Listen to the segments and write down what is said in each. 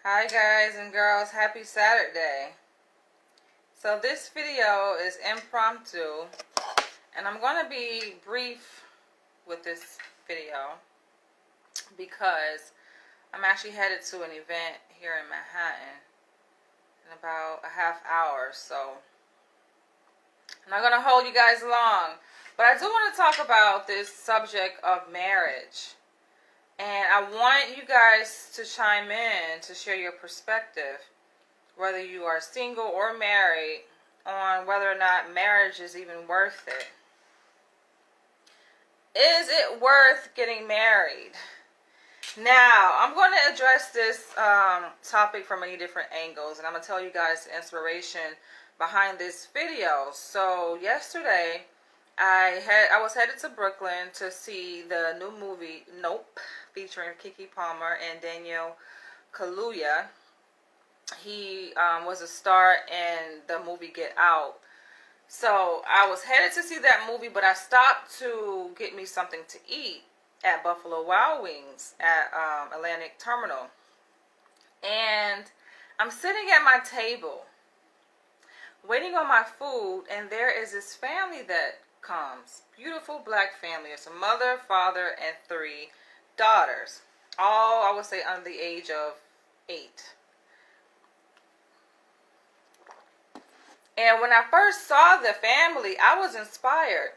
Hi guys and girls, happy Saturday. So this video is impromptu and I'm going to be brief with this video because I'm actually headed to an event here in Manhattan in about a half hour, so I'm not going to hold you guys long. But I do want to talk about this subject of marriage. And I want you guys to chime in to share your perspective, whether you are single or married, on whether or not marriage is even worth it. Is it worth getting married? Now, I'm going to address this topic from many different angles, and I'm going to tell you guys the inspiration behind this video. So, yesterday, I was headed to Brooklyn to see the new movie, Nope, featuring Keke Palmer and Daniel Kaluuya. He was a star in the movie Get Out. So I was headed to see that movie, but I stopped to get me something to eat at Buffalo Wild Wings at Atlantic Terminal. And I'm sitting at my table waiting on my food, and there is this family that comes. Beautiful black family. It's a mother, father, and 3 daughters. All, I would say, under the age of 8. And when I first saw the family, I was inspired.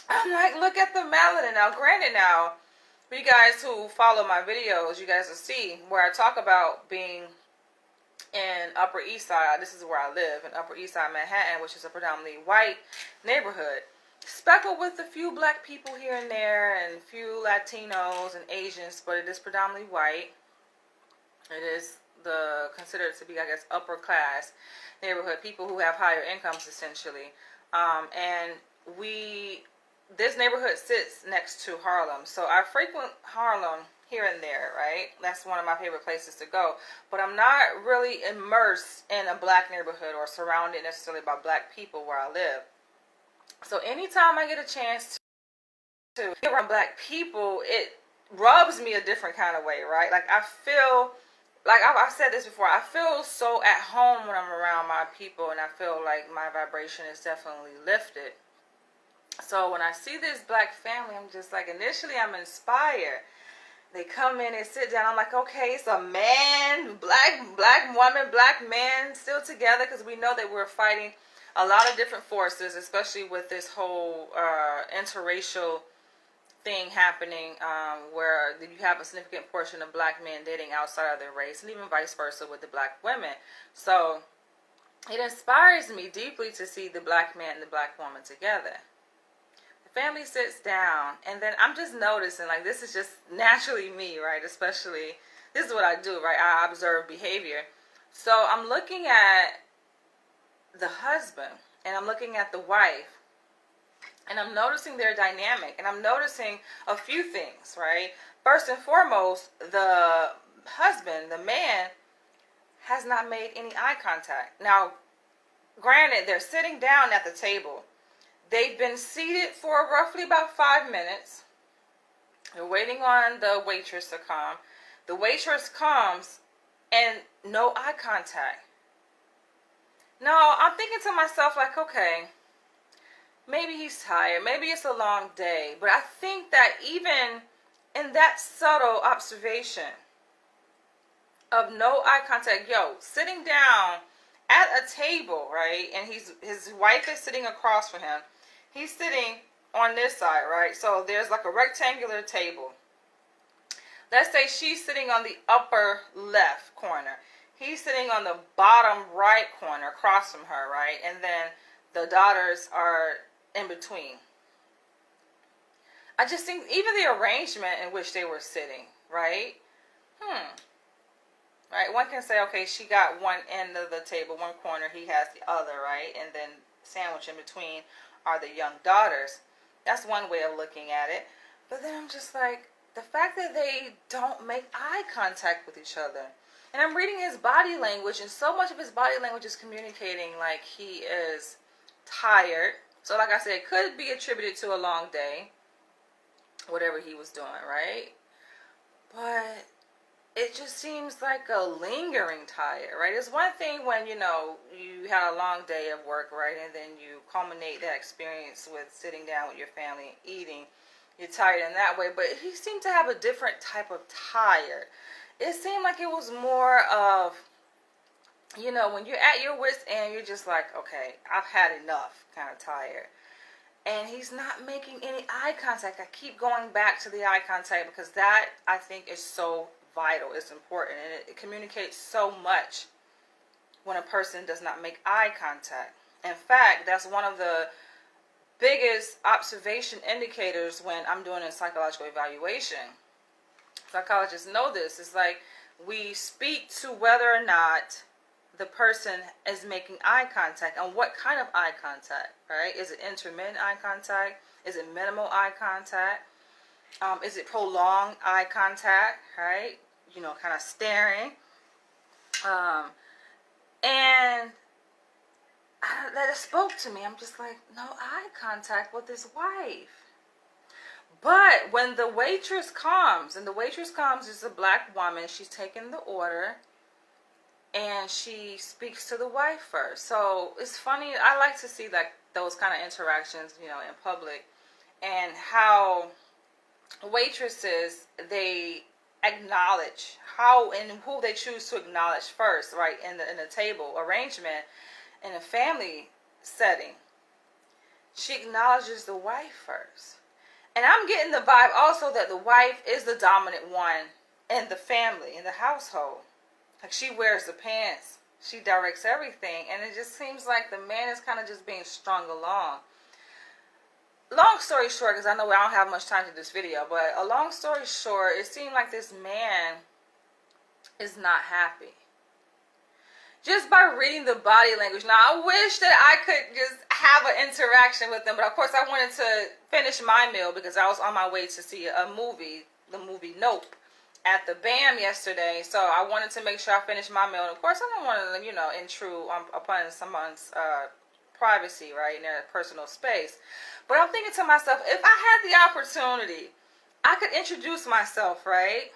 I'm like, look at the melanin. Now, granted now, for you guys who follow my videos, you guys will see where I talk about being in Upper East Side. This is where I live, in Upper East Side, Manhattan, which is a predominantly white neighborhood. Speckled with a few black people here and there, and a few Latinos and Asians, but it is predominantly white. It is considered to be, I guess, upper class neighborhood, people who have higher incomes essentially. And this neighborhood sits next to Harlem, so I frequent Harlem here and there, right? That's one of my favorite places to go, but I'm not really immersed in a black neighborhood or surrounded necessarily by black people where I live. So anytime I get a chance to be around black people, it rubs me a different kind of way, right? Like I feel, like I've said this before, I feel so at home when I'm around my people, and I feel like my vibration is definitely lifted. So when I see this black family, I'm just like, initially I'm inspired. They come in and sit down. I'm like, okay, it's a man, black woman, black man still together, because we know that we're fighting a lot of different forces, especially with this whole interracial thing happening, where you have a significant portion of black men dating outside of their race, and even vice versa with the black women. So it inspires me deeply to see the black man and the black woman together. The family sits down, and then I'm just noticing, like, this is just naturally me, right? Especially, this is what I do, right? I observe behavior. So I'm looking at the husband, and I'm looking at the wife, and I'm noticing their dynamic, and I'm noticing a few things, right? First and foremost, the husband, the man, has not made any eye contact. Now, granted, they're sitting down at the table. They've been seated for roughly about 5 minutes. They're waiting on the waitress to come. The waitress comes, and no eye contact. Now, I'm thinking to myself, like, okay, maybe he's tired. Maybe it's a long day. But I think that even in that subtle observation of no eye contact, sitting down at a table, right? And his wife is sitting across from him. He's sitting on this side, right? So there's like a rectangular table. Let's say she's sitting on the upper left corner. He's sitting on the bottom right corner across from her, right? And then the daughters are in between. I just think even the arrangement in which they were sitting, right? Right? One can say, okay, she got one end of the table, one corner, he has the other, right? And then sandwiched in between are the young daughters. That's one way of looking at it. But then I'm just like, the fact that they don't make eye contact with each other. And I'm reading his body language, and so much of his body language is communicating like he is tired. So like I said, it could be attributed to a long day, whatever he was doing, right? But it it just seems like a lingering tire, right? It's one thing when, you know, you had a long day of work, right? And then you culminate that experience with sitting down with your family and eating. You're tired in that way. But he seemed to have a different type of tired. It seemed like it was more of, you know, when you're at your wit's end, you're just like, okay, I've had enough, kind of tired. And he's not making any eye contact. I keep going back to the eye contact because that, I think, is so vital. It's important. And it communicates so much when a person does not make eye contact. In fact, that's one of the biggest observation indicators when I'm doing a psychological evaluation. Psychologists know this. It's like we speak to whether or not the person is making eye contact, and what kind of eye contact, right? Is it intermittent eye contact? Is it minimal eye contact? Is it prolonged eye contact, right? You know, kind of staring. And that spoke to me. I'm just like, no eye contact with his wife. But when the waitress comes, and the waitress comes is a black woman, she's taking the order, and she speaks to the wife first. So it's funny. I like to see like those kind of interactions, you know, in public, and how waitresses, they acknowledge how and who they choose to acknowledge first, right? In the table arrangement, in a family setting, she acknowledges the wife first. And I'm getting the vibe also that the wife is the dominant one in the family, in the household. Like, she wears the pants. She directs everything. And it just seems like the man is kind of just being strung along. Long story short, because I know I don't have much time to this video, but a long story short, it seemed like this man is not happy. Just by reading the body language. Now, I wish that I could just have an interaction with them. But, of course, I wanted to finish my meal because I was on my way to see a movie, the movie Nope, at the BAM yesterday. So I wanted to make sure I finished my meal. And, of course, I don't want to, you know, intrude upon someone's privacy, right, in their personal space. But I'm thinking to myself, if I had the opportunity, I could introduce myself, right?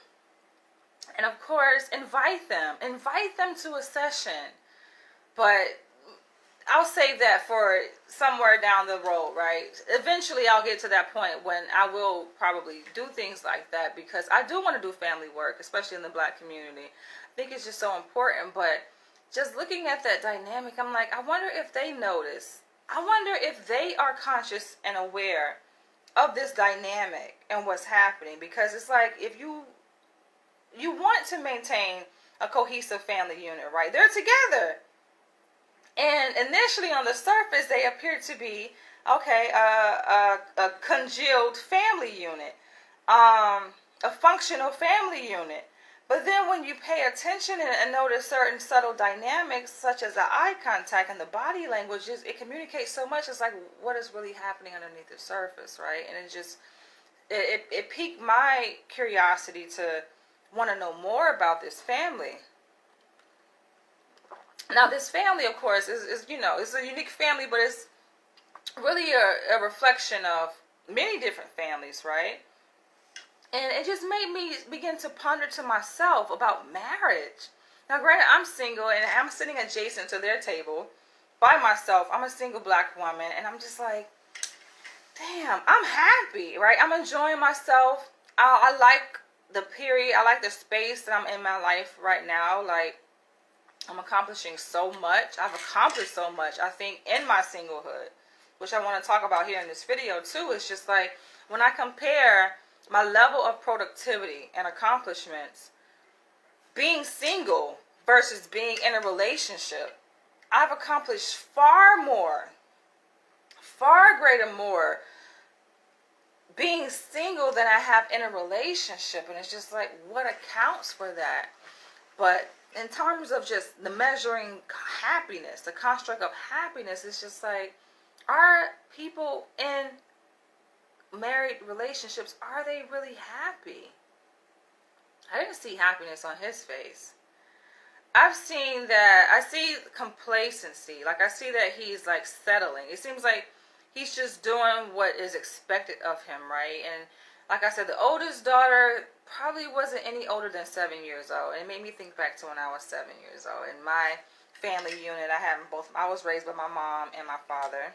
And of course, invite them to a session. But I'll save that for somewhere down the road, right? Eventually, I'll get to that point when I will probably do things like that, because I do want to do family work, especially in the black community. I think it's just so important. But just looking at that dynamic, I'm like, I wonder if they notice. I wonder if they are conscious and aware of this dynamic and what's happening. Because it's like, if you want to maintain a cohesive family unit, right? They're together. And initially on the surface, they appear to be, okay, a congealed family unit, a functional family unit. But then when you pay attention and notice certain subtle dynamics, such as the eye contact and the body language, it communicates so much. It's like, what is really happening underneath the surface, right? And it piqued my curiosity to want to know more about this family. Now, this family, of course, is you know, it's a unique family, but it's really a reflection of many different families, right? And it just made me begin to ponder to myself about marriage. Now, granted, I'm single, and I'm sitting adjacent to their table by myself. I'm a single black woman, and I'm just like, damn, I'm happy, right? I'm enjoying myself. I like the period. I like the space that I'm in my life right now. Like, I'm accomplishing so much. I've accomplished so much, I think, in my singlehood, which I want to talk about here in this video too. It's just like, when I compare my level of productivity and accomplishments being single versus being in a relationship, I've accomplished far greater more being single than I have in a relationship. And it's just like, what accounts for that? But in terms of just the measuring happiness, the construct of happiness, it's just like, are people in married relationships, are they really happy? I didn't see happiness on his face. I see complacency. Like, I see that he's like settling. It seems like he's just doing what is expected of him, right? And like I said, the oldest daughter probably wasn't any older than 7 years old. It made me think back to when I was 7 years old. In my family unit, I was raised by my mom and my father.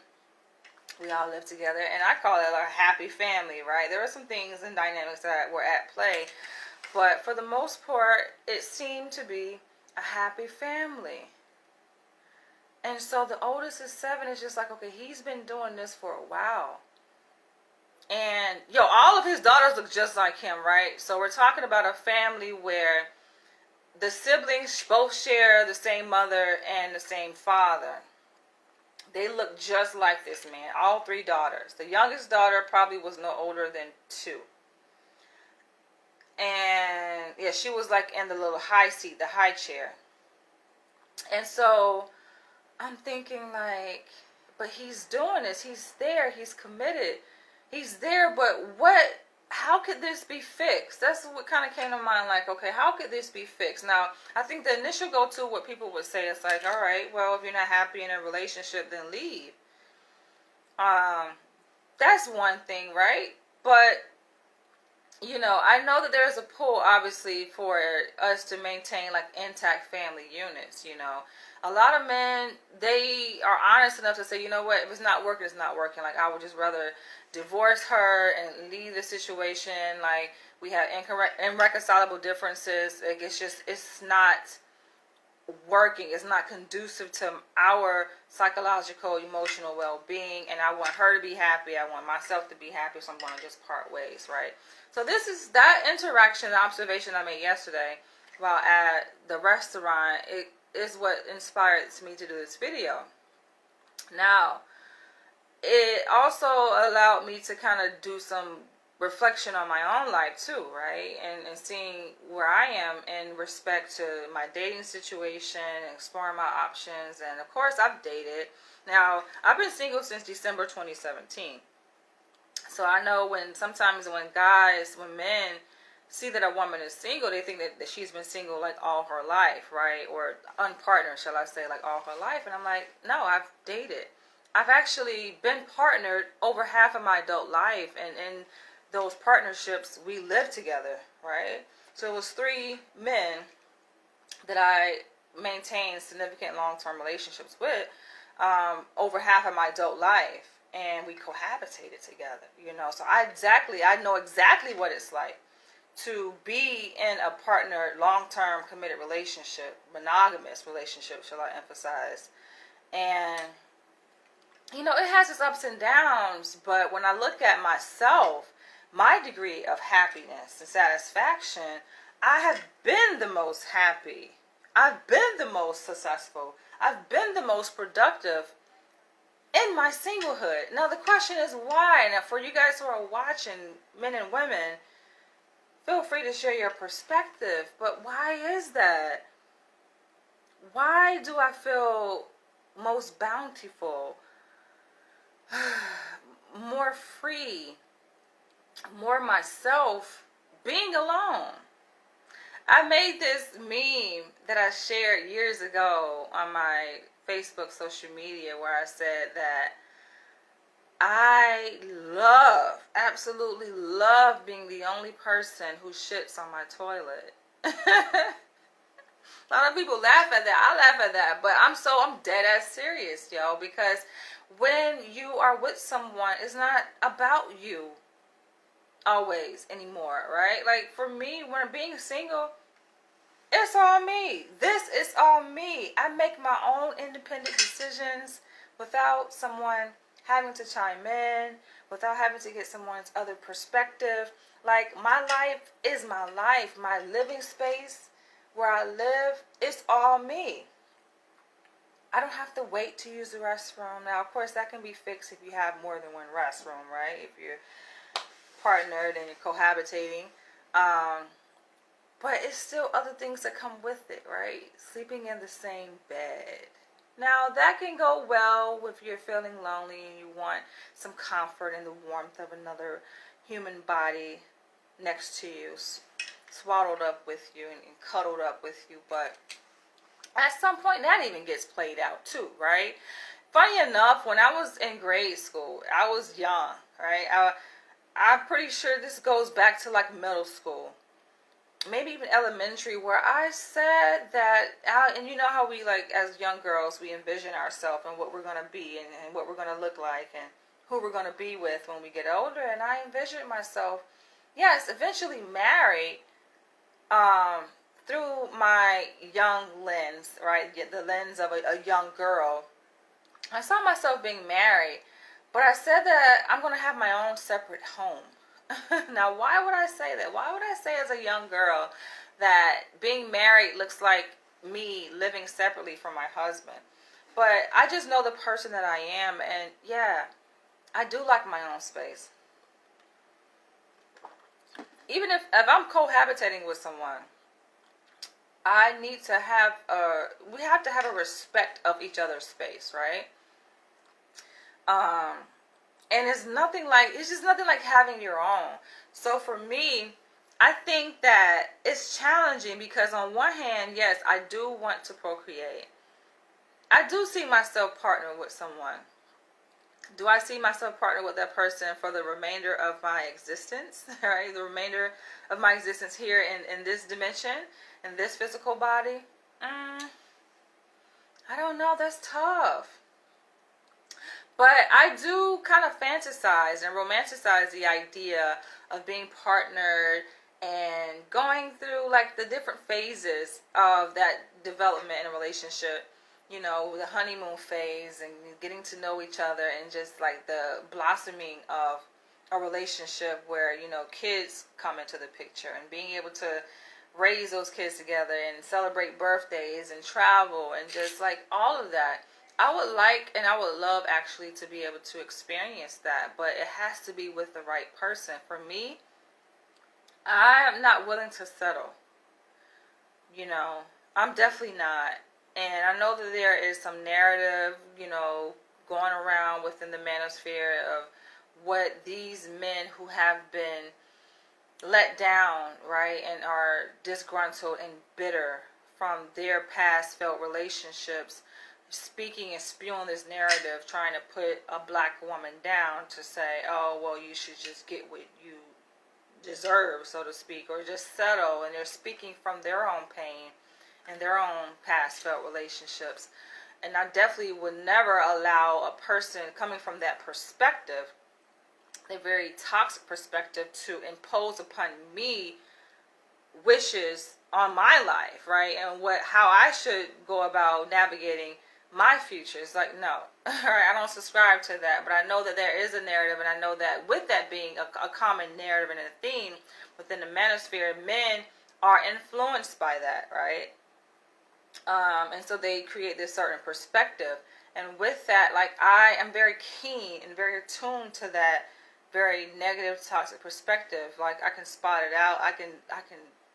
We all lived together, and I call it a happy family, right? There were some things and dynamics that were at play, but for the most part, it seemed to be a happy family. And so the oldest is 7. It's just like, okay, he's been doing this for a while. And, all of his daughters look just like him, right? So we're talking about a family where the siblings both share the same mother and the same father. They look just like this man, all 3 daughters. The youngest daughter probably was no older than 2. And, yeah, she was like in the little high seat, the high chair. And so I'm thinking like, but he's doing this. He's there. He's committed. He's there, but how could this be fixed? That's what kind of came to mind, like, okay, how could this be fixed? Now, I think the initial go-to, what people would say is like, all right, well, if you're not happy in a relationship, then leave. That's one thing, right? But, I know that there's a pull, obviously, for us to maintain, like, intact family units, A lot of men, they are honest enough to say, you know what, if it's not working, it's not working. Like, I would just rather divorce her and leave the situation. Like, we have irreconcilable differences. Like, it's not working. It's not conducive to our psychological, emotional well-being. And I want her to be happy. I want myself to be happy. So I'm going to just part ways, right? So this is that interaction, the observation I made yesterday while at the restaurant. It is what inspired me to do this video. Now, it also allowed me to kind of do some reflection on my own life too, right? And seeing where I am in respect to my dating situation, exploring my options. And of course, I've dated. Now, I've been single since December 2017. So I know sometimes when men see that a woman is single, they think that she's been single like all her life, right? Or unpartnered, shall I say, like all her life. And I'm like, no, I've dated. I've actually been partnered over half of my adult life. And in those partnerships, we lived together, right? So it was 3 men that I maintained significant long-term relationships with over half of my adult life. And we cohabitated together, So I know exactly what it's like to be in a partner, long-term committed relationship, monogamous relationship, shall I emphasize. And, it has its ups and downs, but when I look at myself, my degree of happiness and satisfaction, I have been the most happy. I've been the most successful. I've been the most productive in my singlehood. Now, the question is why? Now, for you guys who are watching, men and women, feel free to share your perspective. But why is that? Why do I feel most bountiful, more free, more myself, being alone? I made this meme that I shared years ago on my Facebook social media where I said that I absolutely love being the only person who shits on my toilet. A lot of people laugh at that. I laugh at that, but I'm dead ass serious, because when you are with someone, it's not about you always anymore, right? Like for me, when being single, it's all me. This is all me. I make my own independent decisions without someone having to chime in, without having to get someone's other perspective. Like my life is my life. My living space where I live, it's all me. I don't have to wait to use the restroom. Now, of course, that can be fixed if you have more than one restroom, right? If you're partnered and you're cohabitating. But it's still other things that come with it, right? Sleeping in the same bed. Now, that can go well if you're feeling lonely and you want some comfort in the warmth of another human body next to you, swaddled up with you and cuddled up with you. But at some point, that even gets played out too, right? Funny enough, when I was in grade school, I was young, right? I'm pretty sure this goes back to like middle school, maybe even elementary, where I said that, and you know how we, like, as young girls, we envision ourselves and what we're going to be, and what we're going to look like, and who we're going to be with when we get older. And I envisioned myself, yes, eventually married, through my young lens, right? The lens of a young girl. I saw myself being married, but I said that I'm going to have my own separate home. Now, why would I say that? Why would I say as a young girl that being married looks like me living separately from my husband? But I just know the person that I am, and yeah, I do like my own space. Even if I'm cohabitating with someone, I need to have we have to have a respect of each other's space, right? Um, and it's just nothing like having your own. So for me, I think that it's challenging because on one hand, yes, I do want to procreate. I do see myself partnering with someone. Do I see myself partner with that person for the remainder of my existence? Right, the remainder of my existence here in this dimension, in this physical body? I don't know. That's tough. But I do kind of fantasize and romanticize the idea of being partnered and going through like the different phases of that development in a relationship. You know, the honeymoon phase and getting to know each other, and just like the blossoming of a relationship where, you know, kids come into the picture, and being able to raise those kids together and celebrate birthdays and travel and just like all of that. I would like, and I would love actually to be able to experience that, but it has to be with the right person. For me, I am not willing to settle. You know, I'm definitely not. And I know that there is some narrative, you know, going around within the manosphere of what these men who have been let down, right, and are disgruntled and bitter from their past failed relationships, speaking and spewing this narrative, trying to put a black woman down to say, oh, well, you should just get what you deserve, so to speak, or just settle. And they're speaking from their own pain and their own past failed relationships. And I definitely would never allow a person coming from that perspective, a very toxic perspective, to impose upon me wishes on my life, right? And how I should go about navigating my future. It's like, no. Right? I don't subscribe to that, but I know that there is a narrative, and I know that with that being a common narrative and a theme within the manosphere, men are influenced by that, right? And so they create this certain perspective, and with that, like, I am very keen and very attuned to that very negative, toxic perspective. Like, I can spot it out. I can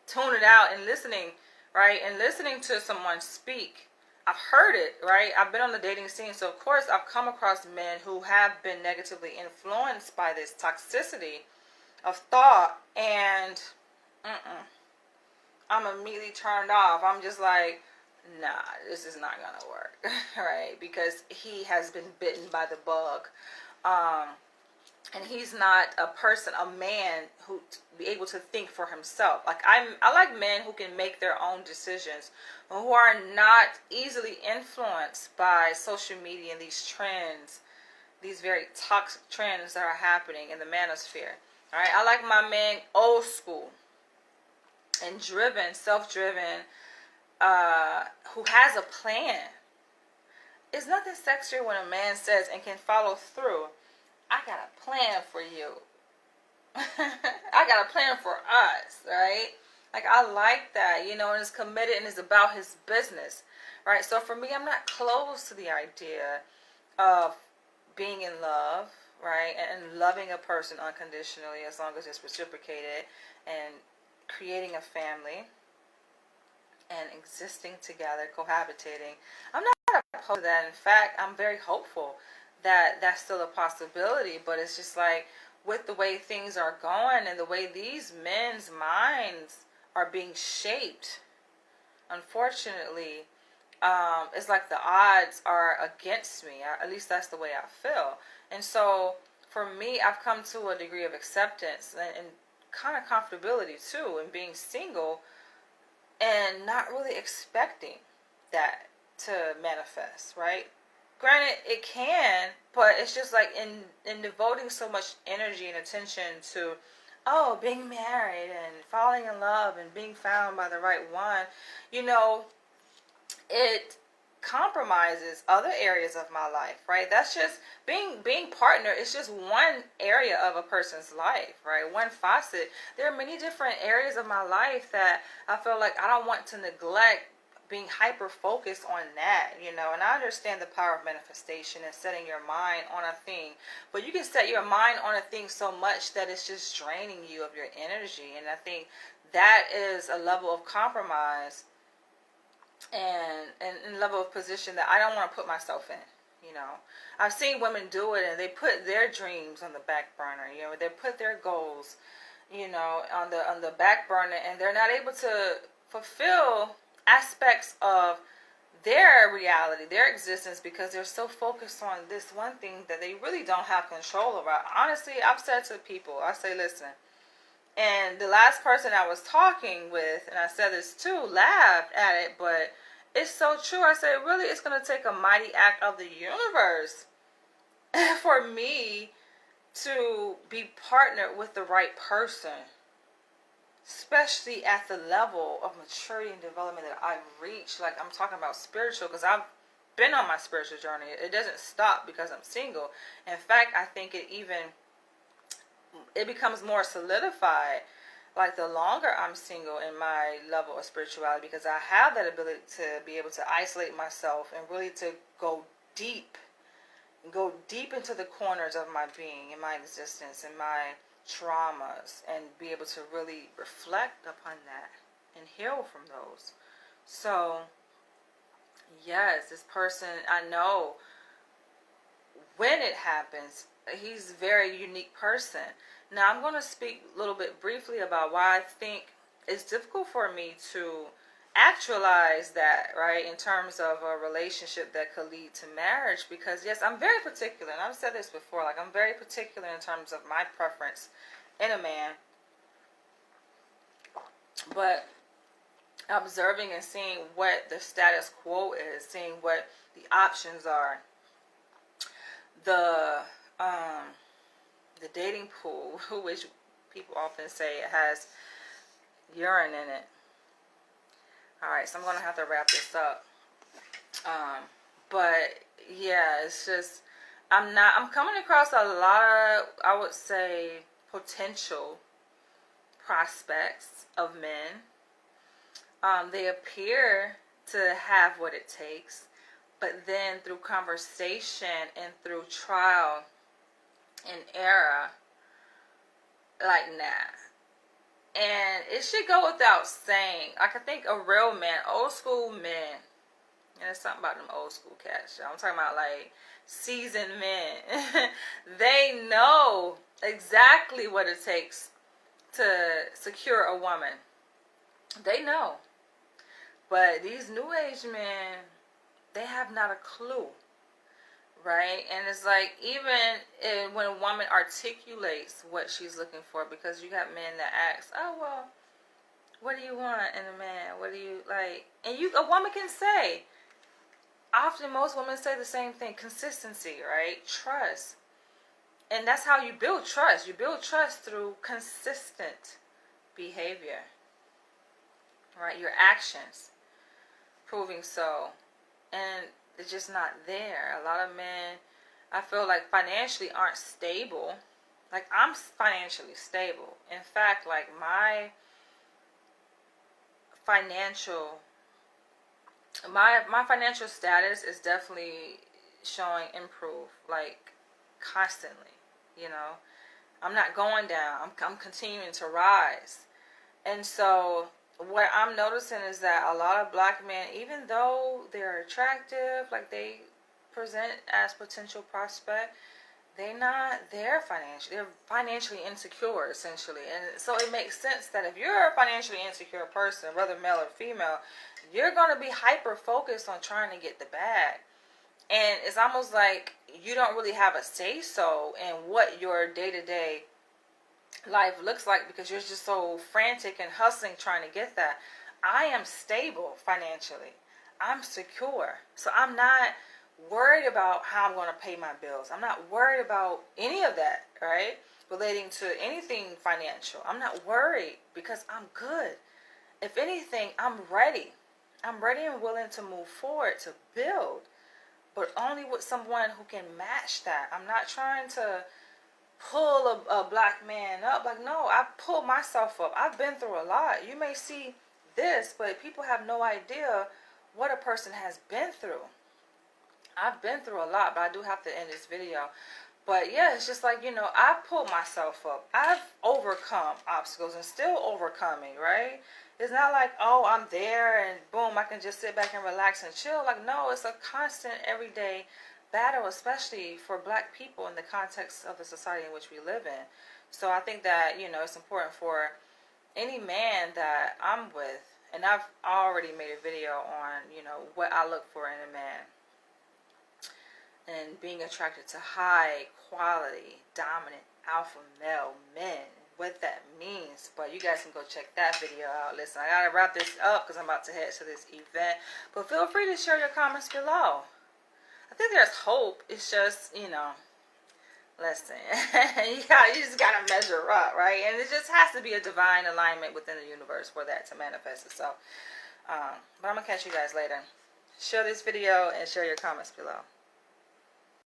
tune it out, and listening, right? And listening to someone speak. I've heard it, right? I've been on the dating scene, so of course I've come across men who have been negatively influenced by this toxicity of thought, and I'm immediately turned off. I'm just like, nah, this is not gonna work, right? Because he has been bitten by the bug. And he's not a person, a man who be able to think for himself. Like, I like men who can make their own decisions, who are not easily influenced by social media and these trends, these very toxic trends that are happening in the manosphere. All right, I like my men old school and driven, self-driven, who has a plan. It's nothing sexier when a man says and can follow through. I got a plan for you. I got a plan for us, right? Like, I like that, you know, and it's committed and it's about his business, right? So for me, I'm not close to the idea of being in love, right? And loving a person unconditionally, as long as it's reciprocated, and creating a family and existing together, cohabitating. I'm not opposed to that. In fact, I'm very hopeful that that's still a possibility, but it's just like, with the way things are going and the way these men's minds are being shaped, unfortunately, it's like the odds are against me. At least that's the way I feel. And so for me, I've come to a degree of acceptance and kind of comfortability too in being single and not really expecting that to manifest, right? Granted, it can, but it's just like in devoting so much energy and attention to, oh, being married and falling in love and being found by the right one, you know, it compromises other areas of my life, right? That's just being partner is just one area of a person's life, right? One facet. There are many different areas of my life that I feel like I don't want to neglect being hyper focused on that, you know. And I understand the power of manifestation and setting your mind on a thing, but you can set your mind on a thing so much that it's just draining you of your energy. And I think that is a level of compromise and level of position that I don't want to put myself in. You know, I've seen women do it, and they put their dreams on the back burner. You know, they put their goals, you know, on the back burner, and they're not able to fulfill aspects of their reality, their existence, because they're so focused on this one thing that they really don't have control over. Honestly, I've said to people, I say, listen. And the last person I was talking with, and I said this too, laughed at it, but it's so true. I said, really, it's going to take a mighty act of the universe for me to be partnered with the right person, especially at the level of maturity and development that I've reached. Like, I'm talking about spiritual, because I've been on my spiritual journey. It doesn't stop because I'm single. In fact, I think it becomes more solidified like the longer I'm single in my level of spirituality, because I have that ability to be able to isolate myself and really to go deep into the corners of my being and my existence and my traumas, and be able to really reflect upon that and heal from those. So yes, this person, I know when it happens, he's a very unique person. Now, I'm going to speak a little bit briefly about why I think it's difficult for me to actualize that, right, in terms of a relationship that could lead to marriage. Because, yes, I'm very particular, and I've said this before, like, I'm very particular in terms of my preference in a man. But observing and seeing what the status quo is, seeing what the options are, the dating pool, which people often say it has urine in it. Alright, so I'm going to have to wrap this up. But yeah, it's just, I'm coming across a lot of, I would say, potential prospects of men. They appear to have what it takes, but then through conversation and through trial and error, like, nah. And it should go without saying, like, I think a real man, old school men, and it's something about them old school cats, I'm talking about like seasoned men, they know exactly what it takes to secure a woman. They know. But these new age men, they have not a clue. Right? And it's like, even when a woman articulates what she's looking for, because you got men that ask, oh, well, what do you want in a man? What do you like? And a woman can say, often most women say the same thing, consistency, right? Trust. And that's how you build trust. You build trust through consistent behavior, right? Your actions proving so. And it's just not there. A lot of men, I feel like, financially aren't stable. Like, I'm financially stable. In fact, like, my financial status is definitely showing improve, like, constantly, you know. I'm not going down. I'm continuing to rise. And so what I'm noticing is that a lot of black men, even though they're attractive, like they present as potential prospect, they're not there financially. They're financially insecure, essentially. And so it makes sense that if you're a financially insecure person, whether male or female, you're going to be hyper focused on trying to get the bag. And it's almost like you don't really have a say-so in what your day-to-day life looks like because you're just so frantic and hustling trying to get that. I am stable financially. I'm secure. So I'm not worried about how I'm going to pay my bills. I'm not worried about any of that, right? Relating to anything financial. I'm not worried because I'm good. If anything, I'm ready. I'm ready and willing to move forward, to build, but only with someone who can match that. I'm not trying to pull a black man up. Like, no, I pulled myself up. I've been through a lot. You may see this, but people have no idea what a person has been through. I've been through a lot, but I do have to end this video. But yeah, it's just like, I pulled myself up. I've overcome obstacles and still overcoming, right? It's not like, oh, I'm there and boom, I can just sit back and relax and chill. Like, no, it's a constant everyday battle, especially for black people in the context of the society in which we live in. So I think that, it's important for any man that I'm with, and I've already made a video on, what I look for in a man and being attracted to high quality, dominant, alpha male men, what that means. But you guys can go check that video out. Listen, I gotta wrap this up because I'm about to head to this event. But feel free to share your comments below. I think there's hope. It's just, listen, you just gotta measure up, right? And it just has to be a divine alignment within the universe for that to manifest itself. But I'm gonna catch you guys later. Share this video and share your comments below.